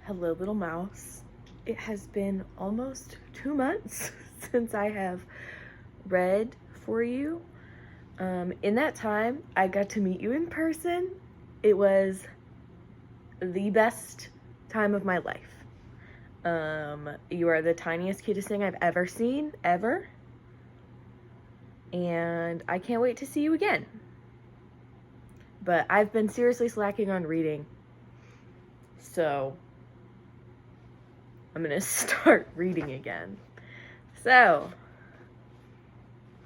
Hello, little mouse. It has been almost 2 months since I have read for you. In that time, I got to meet you in person. It was the best time of my life. You are the tiniest, cutest thing I've ever seen, ever. And I can't wait to see you again. But I've been seriously slacking on reading. So I'm gonna start reading again. So,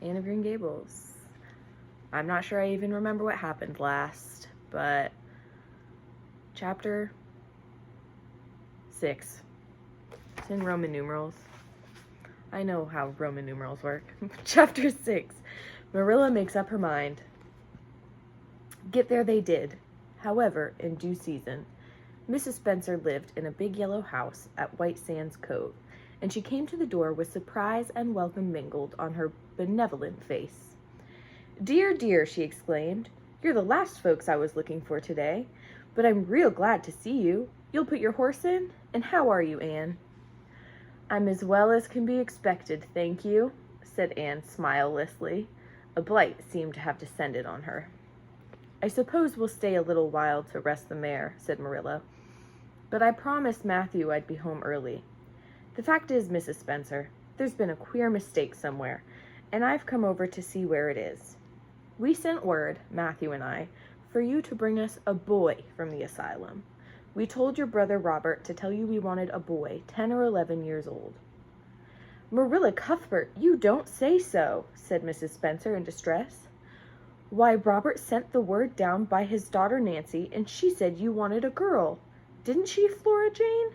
Anne of Green Gables. I'm not sure I even remember what happened last, but chapter 6. It's in Roman numerals. I know how Roman numerals work. Chapter 6. Marilla makes up her mind. Get there they did. However, in due season, Mrs. Spencer lived in a big yellow house at White Sands Cove, and she came to the door with surprise and welcome mingled on her benevolent face. Dear, dear, she exclaimed, you're the last folks I was looking for today, but I'm real glad to see you. You'll put your horse in? And how are you, Anne? I'm as well as can be expected, thank you, said Anne smilelessly. A blight seemed to have descended on her. I suppose we'll stay a little while to rest the mare, said Marilla, but I promised Matthew I'd be home early. The fact is, Mrs. Spencer, there's been a queer mistake somewhere, and I've come over to see where it is. We sent word, Matthew and I, for you to bring us a boy from the asylum. We told your brother Robert to tell you we wanted a boy, 10 or 11 years old. Marilla Cuthbert, you don't say so, said Mrs. Spencer in distress. Why, Robert sent the word down by his daughter Nancy, and she said you wanted a girl. Didn't she, Flora Jane?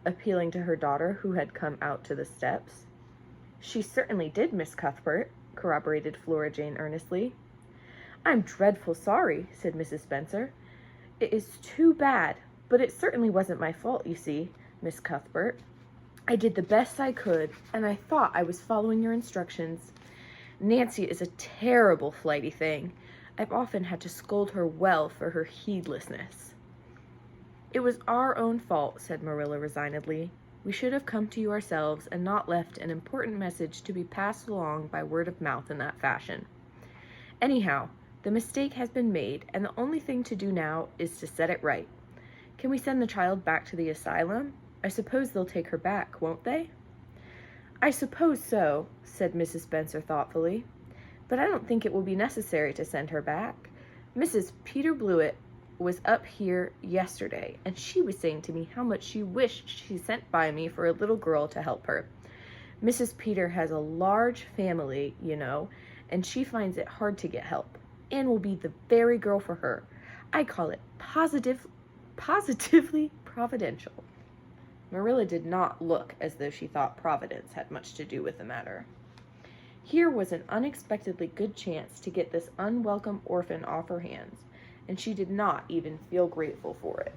Appealing to her daughter, who had come out to the steps. She certainly did, Miss Cuthbert, corroborated Flora Jane earnestly. I'm dreadful sorry, said Mrs. Spencer. It is too bad, but it certainly wasn't my fault, you see, Miss Cuthbert. I did the best I could, and I thought I was following your instructions. Nancy is a terrible flighty thing. I've often had to scold her well for her heedlessness. It was our own fault, said Marilla resignedly. We should have come to you ourselves and not left an important message to be passed along by word of mouth in that fashion. Anyhow, the mistake has been made, and the only thing to do now is to set it right. Can we send the child back to the asylum? I suppose they'll take her back, won't they? I suppose so, said Mrs. Spencer thoughtfully, but I don't think it will be necessary to send her back. Mrs. Peter Blewett was up here yesterday, and she was saying to me how much she wished she sent by me for a little girl to help her. Mrs. Peter has a large family, you know, and she finds it hard to get help. Anne will be the very girl for her. I call it positively providential. Marilla did not look as though she thought Providence had much to do with the matter. Here was an unexpectedly good chance to get this unwelcome orphan off her hands, and she did not even feel grateful for it.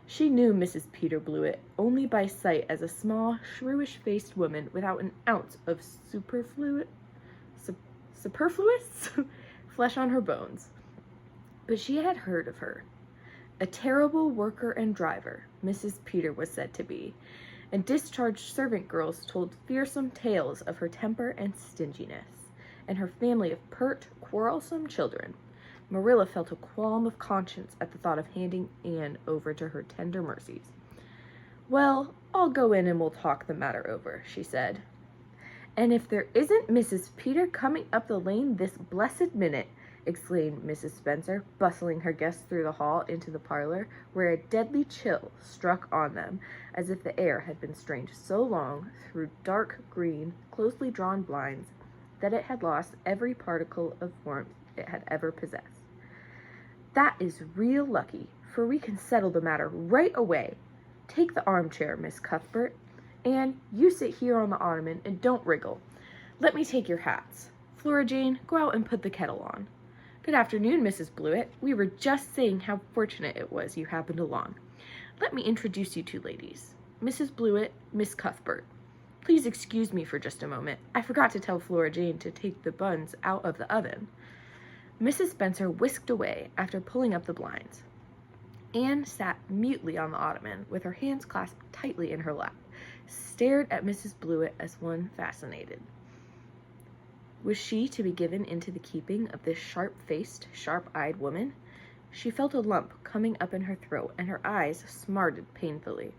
She knew Mrs. Peter Blewett only by sight as a small, shrewish-faced woman without an ounce of superfluous flesh on her bones. But she had heard of her. A terrible worker and driver, Mrs. Peter was said to be, and discharged servant girls told fearsome tales of her temper and stinginess, and her family of pert, quarrelsome children. Marilla felt a qualm of conscience at the thought of handing Anne over to her tender mercies. Well, I'll go in and we'll talk the matter over, she said. And if there isn't Mrs. Peter coming up the lane this blessed minute, exclaimed Mrs. Spencer, bustling her guests through the hall into the parlor, where a deadly chill struck on them, as if the air had been strained so long through dark green, closely drawn blinds that it had lost every particle of warmth it had ever possessed. That is real lucky, for we can settle the matter right away. Take the armchair, Miss Cuthbert, and you sit here on the ottoman and don't wriggle. Let me take your hats. Flora Jane, go out and put the kettle on. Good afternoon, Mrs. Blewett. We were just saying how fortunate it was you happened along. Let me introduce you two ladies. Mrs. Blewett, Miss Cuthbert. Please excuse me for just a moment. I forgot to tell Flora Jane to take the buns out of the oven. Mrs. Spencer whisked away after pulling up the blinds. Anne sat mutely on the ottoman, with her hands clasped tightly in her lap, stared at Mrs. Blewett as one fascinated. Was she to be given into the keeping of this sharp-faced, sharp-eyed woman? She felt a lump coming up in her throat, and her eyes smarted painfully.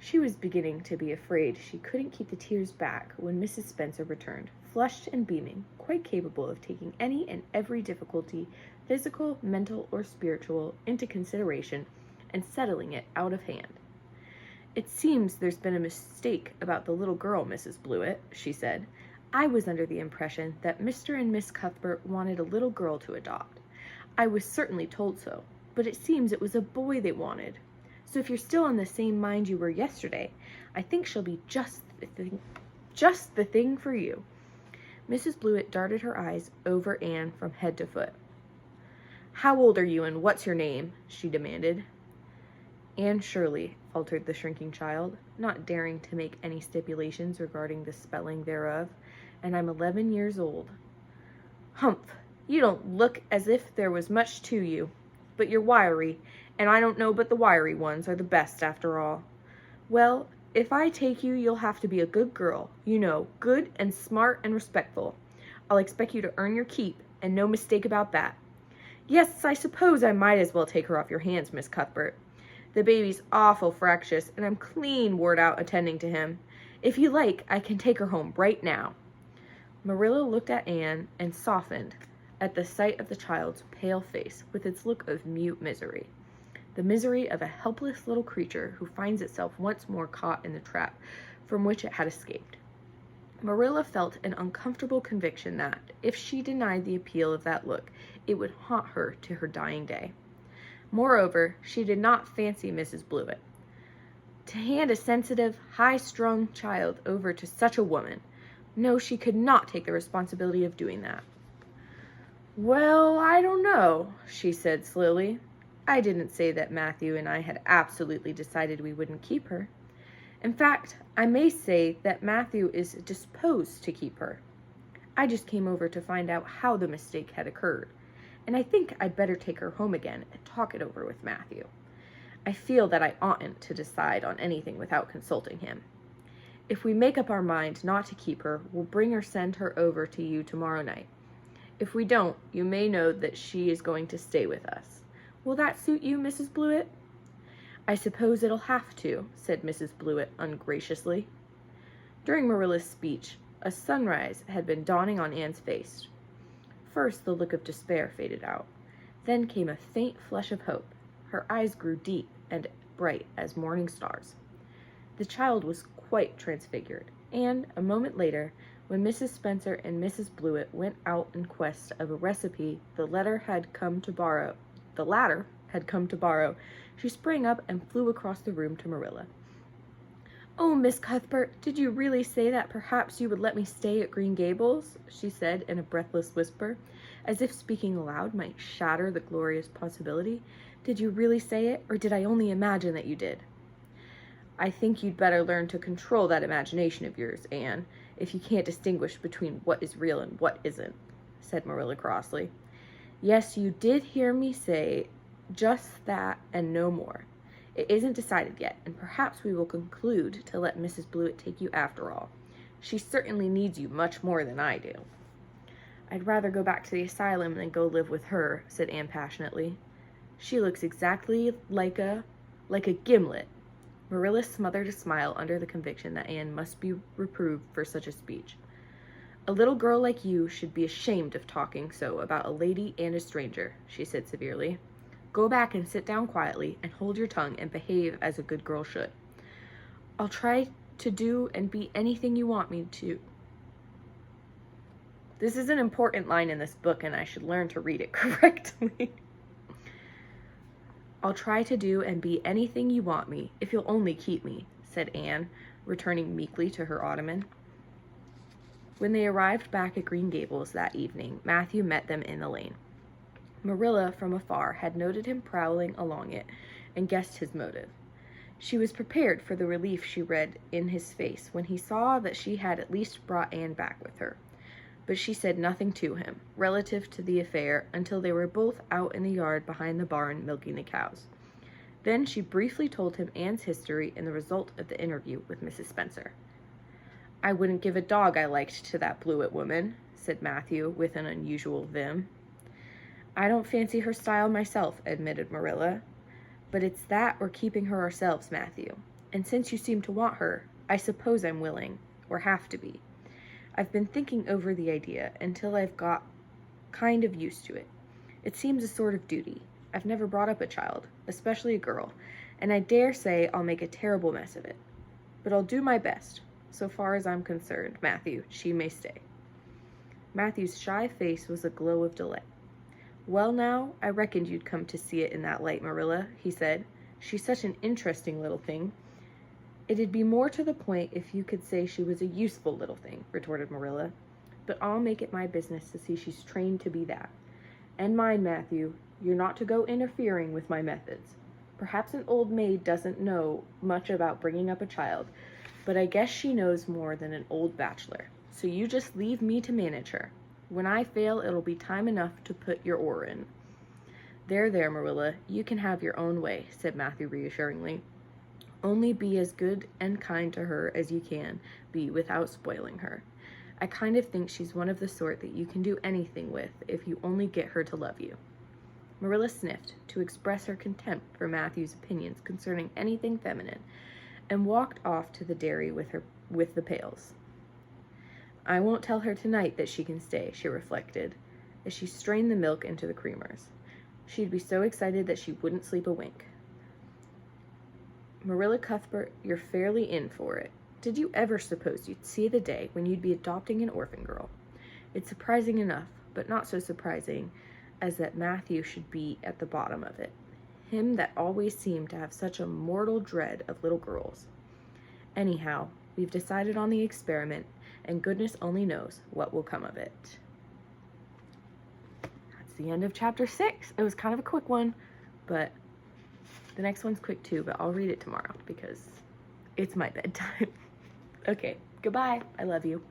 She was beginning to be afraid she couldn't keep the tears back when Mrs. Spencer returned, flushed and beaming, quite capable of taking any and every difficulty, physical, mental, or spiritual, into consideration and settling it out of hand. "It seems there's been a mistake about the little girl, Mrs. Blewett," she said. "I was under the impression that Mr. and Miss Cuthbert wanted a little girl to adopt. I was certainly told so, but it seems it was a boy they wanted. So if you're still on the same mind you were yesterday, I think she'll be just the thing for you." Mrs. Blewett darted her eyes over Anne from head to foot. "How old are you, and what's your name?" she demanded. "Anne Shirley," faltered the shrinking child, not daring to make any stipulations regarding the spelling thereof, "and I'm 11 years old." "Humph! You don't look as if there was much to you, but you're wiry, and I don't know but the wiry ones are the best after all. Well, if I take you, you'll have to be a good girl, you know, good and smart and respectful. I'll expect you to earn your keep, and no mistake about that. Yes, I suppose I might as well take her off your hands, Miss Cuthbert. The baby's awful fractious, and I'm clean wore out attending to him. If you like, I can take her home right now." Marilla looked at Anne and softened at the sight of the child's pale face with its look of mute misery. The misery of a helpless little creature who finds itself once more caught in the trap from which it had escaped. Marilla felt an uncomfortable conviction that, if she denied the appeal of that look, it would haunt her to her dying day. Moreover, she did not fancy Mrs. Blewett. To hand a sensitive, high-strung child over to such a woman, no, she could not take the responsibility of doing that. "Well, I don't know," she said slowly. "I didn't say that Matthew and I had absolutely decided we wouldn't keep her. In fact, I may say that Matthew is disposed to keep her. I just came over to find out how the mistake had occurred, and I think I'd better take her home again and talk it over with Matthew. I feel that I oughtn't to decide on anything without consulting him. If we make up our mind not to keep her, we'll bring or send her over to you tomorrow night. If we don't, you may know that she is going to stay with us. Will that suit you, Mrs. Blewett?" "I suppose it'll have to," said Mrs. Blewett ungraciously. During Marilla's speech, a sunrise had been dawning on Anne's face. First, the look of despair faded out. Then came a faint flush of hope. Her eyes grew deep and bright as morning stars. The child was quite transfigured, and, a moment later, when Mrs. Spencer and Mrs. Blewett went out in quest of a recipe the latter had come to borrow, she sprang up and flew across the room to Marilla. "Oh, Miss Cuthbert, did you really say that perhaps you would let me stay at Green Gables?" she said in a breathless whisper, as if speaking aloud might shatter the glorious possibility. "Did you really say it, or did I only imagine that you did?" "I think you'd better learn to control that imagination of yours, Anne, if you can't distinguish between what is real and what isn't," said Marilla crossly. "Yes, you did hear me say just that and no more. It isn't decided yet, and perhaps we will conclude to let Mrs. Blewett take you after all. She certainly needs you much more than I do." "I'd rather go back to the asylum than go live with her," said Anne passionately. "She looks exactly like a gimlet." Marilla smothered a smile under the conviction that Anne must be reproved for such a speech. "A little girl like you should be ashamed of talking so about a lady and a stranger," she said severely. "Go back and sit down quietly and hold your tongue and behave as a good girl should. I'll try to do and be anything you want me to." This is an important line in this book, and I should learn to read it correctly. "I'll try to do and be anything you want me, if you'll only keep me," said Anne, returning meekly to her ottoman. When they arrived back at Green Gables that evening, Matthew met them in the lane. Marilla, from afar, had noted him prowling along it and guessed his motive. She was prepared for the relief she read in his face when he saw that she had at least brought Anne back with her. but she said nothing to him relative to the affair until they were both out in the yard behind the barn milking the cows. Then she briefly told him Anne's history and the result of the interview with Mrs. Spencer. "I wouldn't give a dog I liked to that Blewett woman," said Matthew with an unusual vim. "I don't fancy her style myself," admitted Marilla. "But it's that or keeping her ourselves, Matthew. And since you seem to want her, I suppose I'm willing, or have to be. I've been thinking over the idea until I've got kind of used to it. It seems a sort of duty. I've never brought up a child, especially a girl, and I dare say I'll make a terrible mess of it. But I'll do my best. So far as I'm concerned, Matthew, she may stay." Matthew's shy face was a glow of delight. "Well now, I reckoned you'd come to see it in that light, Marilla," he said. "She's such an interesting little thing." "It'd be more to the point if you could say she was a useful little thing," retorted Marilla. "But I'll make it my business to see she's trained to be that. And mind, Matthew, you're not to go interfering with my methods. Perhaps an old maid doesn't know much about bringing up a child, but I guess she knows more than an old bachelor. So you just leave me to manage her. When I fail, it'll be time enough to put your oar in." There, Marilla, you can have your own way," said Matthew reassuringly. "Only be as good and kind to her as you can be without spoiling her. I kind of think she's one of the sort that you can do anything with if you only get her to love you." Marilla sniffed to express her contempt for Matthew's opinions concerning anything feminine, and walked off to the dairy with the pails. "I won't tell her tonight that she can stay," she reflected, as she strained the milk into the creamers. She'd be so excited that she wouldn't sleep a wink. "Marilla Cuthbert, you're fairly in for it. Did you ever suppose you'd see the day when you'd be adopting an orphan girl? It's surprising enough, but not so surprising as that Matthew should be at the bottom of it. Him that always seemed to have such a mortal dread of little girls. Anyhow, we've decided on the experiment, and goodness only knows what will come of it." That's the end of chapter 6. It was kind of a quick one, but the next one's quick too, but I'll read it tomorrow because it's my bedtime. Okay, goodbye. I love you.